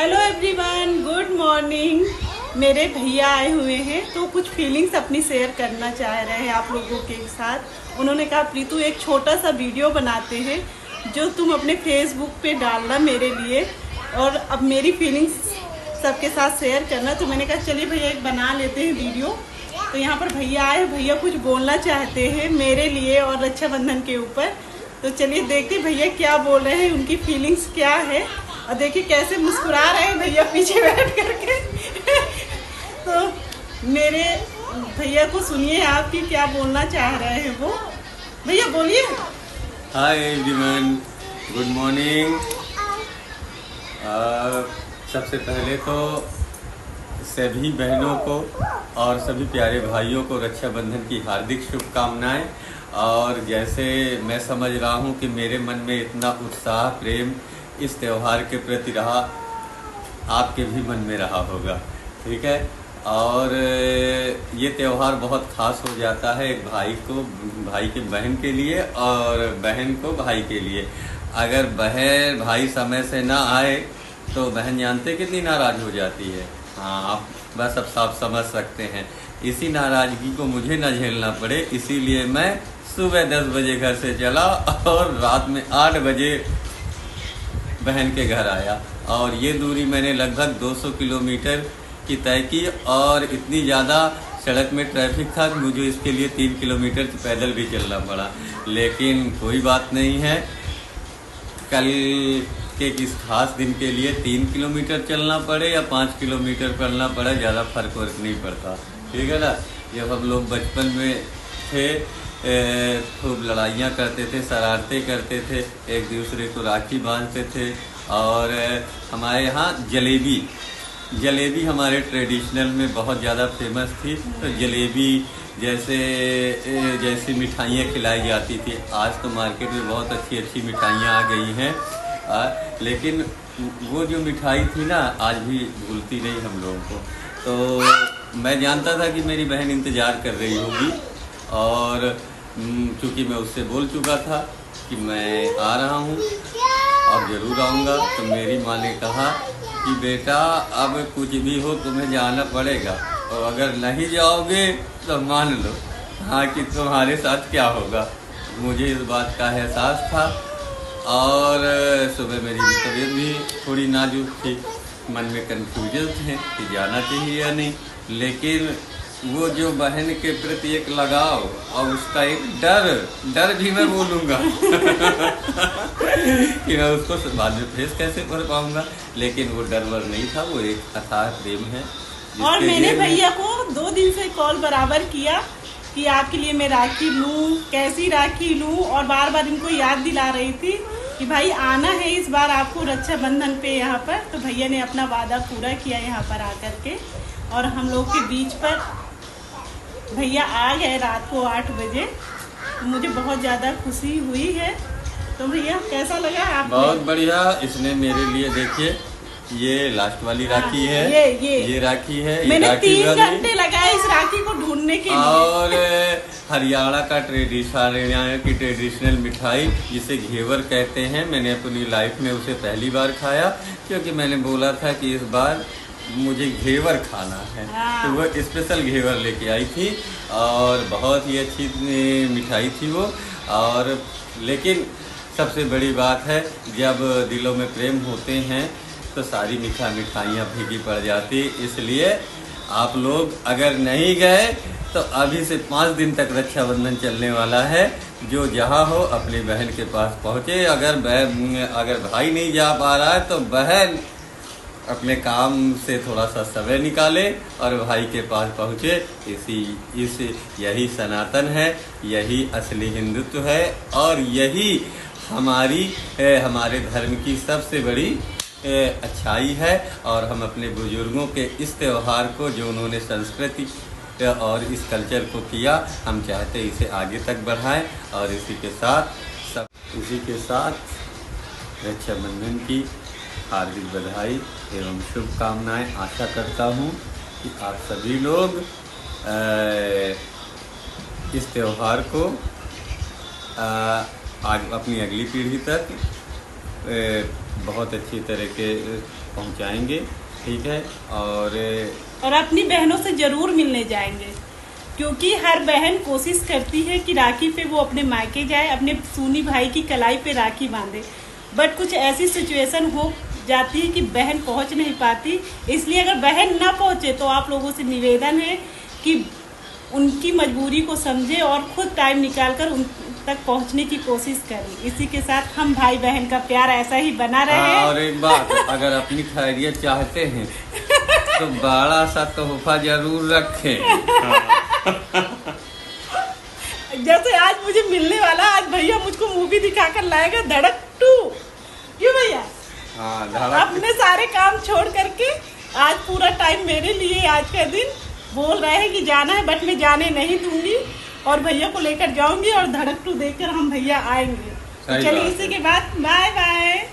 Hello everyone, good morning. मेरे भैया आए हुए हैं तो कुछ फीलिंग्स अपनी शेयर करना चाह रहे हैं आप लोगों के साथ। उन्होंने कहा प्रीतू एक छोटा सा वीडियो बनाते हैं जो तुम अपने फेसबुक पे डालना मेरे लिए, और अब मेरी फीलिंग्स सबके साथ शेयर करना। तो मैंने कहा चलिए भैया एक बना लेते हैं वीडियो। तो यहाँ पर भैया आए, भैया कुछ बोलना चाहते हैं मेरे लिए और रक्षाबंधन के ऊपर। तो चलिए देखते भैया क्या बोल रहे हैं, उनकी फीलिंग्स क्या है। और देखिए कैसे मुस्कुरा रहे हैं भैया पीछे बैठ करके। तो मेरे भैया को सुनिए आप कि क्या बोलना चाह रहे हैं वो। भैया बोलिए। Hi everyone, good morning. सबसे पहले तो सभी बहनों को और सभी प्यारे भाइयों को रक्षाबंधन की हार्दिक शुभकामनाएं। और जैसे मैं समझ रहा हूं कि मेरे मन में इतना उत्साह प्रेम इस त्यौहार के प्रति रहा, आपके भी मन में रहा होगा, ठीक है। और ये त्यौहार बहुत खास हो जाता है एक भाई के बहन के लिए और बहन को भाई के लिए। अगर बहन भाई समय से ना आए तो बहन जानते कितनी नाराज हो जाती है। हाँ, आप बस अब साफ समझ सकते हैं। इसी नाराजगी को मुझे न झेलना पड़े, इसीलिए मैं सुबह 10 बजे घर से चला और रात में 8 बजे बहन के घर आया। और ये दूरी मैंने लगभग 200 किलोमीटर की तय की, और इतनी ज़्यादा सड़क में ट्रैफिक था कि मुझे इसके लिए 3 किलोमीटर पैदल भी चलना पड़ा। लेकिन कोई बात नहीं है, कल के किस खास दिन के लिए 3 किलोमीटर चलना पड़े या 5 किलोमीटर चलना पड़े, ज़्यादा फर्क नहीं पड़ता, ठीक है ना। जब हम लोग बचपन में थे खूब लड़ाइयाँ करते थे, शरारतें करते थे, एक दूसरे को राखी बांधते थे। और हमारे यहाँ जलेबी हमारे ट्रेडिशनल में बहुत ज़्यादा फेमस थी। तो जलेबी जैसी मिठाइयाँ खिलाई जाती थी। आज तो मार्केट में बहुत अच्छी अच्छी मिठाइयाँ आ गई हैं, लेकिन वो जो मिठाई थी ना आज भी भूलती नहीं हम लोगों को। तो मैं जानता था कि मेरी बहन इंतज़ार कर रही होगी, और चूँकि मैं उससे बोल चुका था कि मैं आ रहा हूँ और ज़रूर आऊँगा। तो मेरी माँ ने कहा कि बेटा अब कुछ भी हो तुम्हें जाना पड़ेगा, और अगर नहीं जाओगे तो मान लो हाँ कि तुम्हारे साथ क्या होगा। मुझे इस बात का एहसास था। और सुबह मेरी तबीयत भी थोड़ी नाजुक थी, मन में कन्फ्यूजन थे कि जाना चाहिए या नहीं। लेकिन वो जो बहन के प्रति एक लगाव और उसका एक डर भी मैं बोलूँगा कि मैं उसको बाद में फेस कैसे कर पाऊँगा। लेकिन वो डर वर नहीं था, वो एक अथाह प्रेम है। और मैंने भैया को 2 दिन से कॉल बराबर किया कि आपके लिए मैं राखी लूँ, कैसी राखी लूँ, और बार बार इनको याद दिला रही थी कि भाई आना है इस बार आपको रक्षाबंधन पे यहाँ पर। तो भैया ने अपना वादा पूरा किया यहाँ पर आकर के, और हम लोग के बीच पर भैया आ गए रात को 8 बजे। तो मुझे बहुत ज़्यादा खुशी हुई है। तो भैया कैसा लगा आपको? बहुत बढ़िया। इसने मेरे लिए देखिए ये लास्ट वाली राखी है, ये राखी है। मैंने 3 घंटे लगाए इस राखी को ढूंढने के लिए। और हरियाणा की ट्रेडिशनल मिठाई जिसे घेवर कहते हैं, मैंने अपनी लाइफ में उसे पहली बार खाया, क्योंकि मैंने बोला था कि इस बार मुझे घेवर खाना है। तो वो स्पेशल घेवर लेके आई थी, और बहुत ही अच्छी मिठाई थी वो। और लेकिन सबसे बड़ी बात है, जब दिलों में प्रेम होते हैं तो सारी मिठाइयाँ फीकी पड़ जाती। इसलिए आप लोग अगर नहीं गए तो अभी से 5 दिन तक रक्षाबंधन चलने वाला है। जो जहाँ हो अपनी बहन के पास पहुँचे। अगर भाई नहीं जा पा रहा है तो बहन अपने काम से थोड़ा सा समय निकाले और भाई के पास पहुँचे। यही सनातन है, यही असली हिंदुत्व है, और यही हमारे धर्म की सबसे बड़ी अच्छाई है। और हम अपने बुजुर्गों के इस त्यौहार को, जो उन्होंने संस्कृति और इस कल्चर को किया, हम चाहते इसे आगे तक बढ़ाएं। और इसी के साथ रक्षाबंधन की हार्दिक बधाई एवं शुभकामनाएं। आशा करता हूं कि आप सभी लोग इस त्यौहार को आज अपनी अगली पीढ़ी तक बहुत अच्छी तरीके पहुंचाएंगे, ठीक है। और अपनी बहनों से जरूर मिलने जाएंगे, क्योंकि हर बहन कोशिश करती है कि राखी पे वो अपने मायके जाए, अपने सूनी भाई की कलाई पे राखी बांधे, बट कुछ ऐसी सिचुएशन हो जाती है कि बहन पहुंच नहीं पाती। इसलिए अगर बहन ना पहुंचे तो आप लोगों से निवेदन है कि उनकी मजबूरी को समझे और खुद टाइम निकालकर उन तक पहुंचने की कोशिश करें। इसी के साथ हम भाई बहन का प्यार ऐसा ही बना रहे। और एक बात, अगर अपनी खैरियत चाहते हैं तो बड़ा सा तोहफा जरूर रखें। जैसे आज मुझे मिलने वाला, आज भैया मुझको मूवी दिखाकर लाएगा धड़क 2। क्यों भैया? हाँ, धड़क। अपने सारे काम छोड़ करके आज पूरा टाइम मेरे लिए, आज का दिन बोल रहे हैं कि जाना है, बट मैं जाने नहीं दूंगी और भैया को लेकर जाऊंगी और धड़क 2 देखकर हम भैया आएंगे। चलिए इसी के बाद बाय बाय।